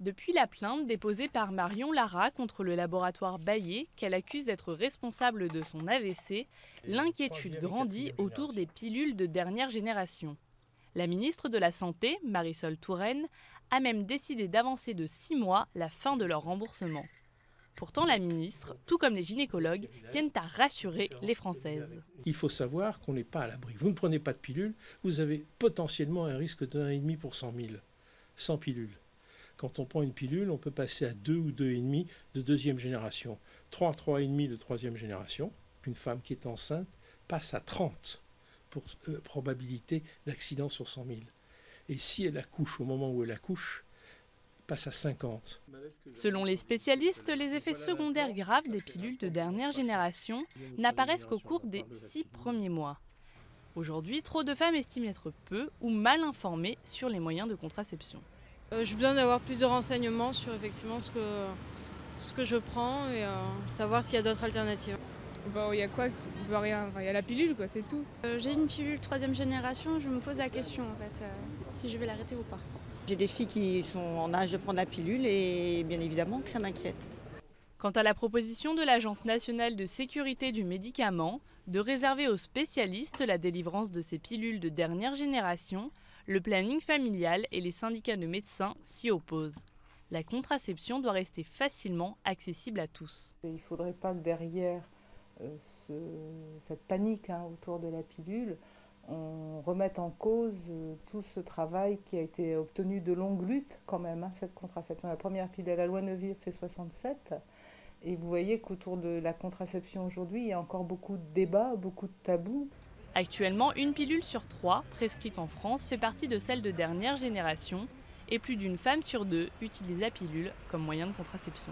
Depuis la plainte déposée par Marion Lara contre le laboratoire Bayer, qu'elle accuse d'être responsable de son AVC, l'inquiétude grandit autour des pilules de dernière génération. La ministre de la Santé, Marisol Touraine, a même décidé d'avancer de 6 mois la fin de leur remboursement. Pourtant, la ministre, tout comme les gynécologues, tiennent à rassurer les Françaises. Il faut savoir qu'on n'est pas à l'abri. Vous ne prenez pas de pilule, vous avez potentiellement un risque de 1,5 pour 100 000, sans pilule. Quand on prend une pilule, on peut passer à 2 ou 2,5 de deuxième génération, 3, 3,5 de troisième génération. Une femme qui est enceinte passe à 30 pour probabilité d'accident sur 100 000. Et si elle accouche au moment où elle accouche, passe à 50. Selon les spécialistes, les effets secondaires graves des pilules de dernière génération n'apparaissent qu'au cours des 6 premiers mois. Aujourd'hui, trop de femmes estiment être peu ou mal informées sur les moyens de contraception. J'ai besoin d'avoir plus de renseignements sur effectivement ce que je prends et savoir s'il y a d'autres alternatives. Il y a quoi? Rien. Il y a la pilule, quoi, c'est tout. J'ai une pilule 3e génération, je me pose la question en fait, si je vais l'arrêter ou pas. J'ai des filles qui sont en âge de prendre la pilule et bien évidemment que ça m'inquiète. Quant à la proposition de l'Agence nationale de sécurité du médicament de réserver aux spécialistes la délivrance de ces pilules de dernière génération, le planning familial et les syndicats de médecins s'y opposent. La contraception doit rester facilement accessible à tous. Il ne faudrait pas que derrière cette panique autour de la pilule, on remette en cause tout ce travail qui a été obtenu de longue lutte quand même, cette contraception. La première pilule à la loi Neuwirth, c'est 67. Et vous voyez qu'autour de la contraception aujourd'hui, il y a encore beaucoup de débats, beaucoup de tabous. Actuellement, une pilule sur 3 prescrite en France fait partie de celle de dernière génération et plus d'une femme sur 2 utilise la pilule comme moyen de contraception.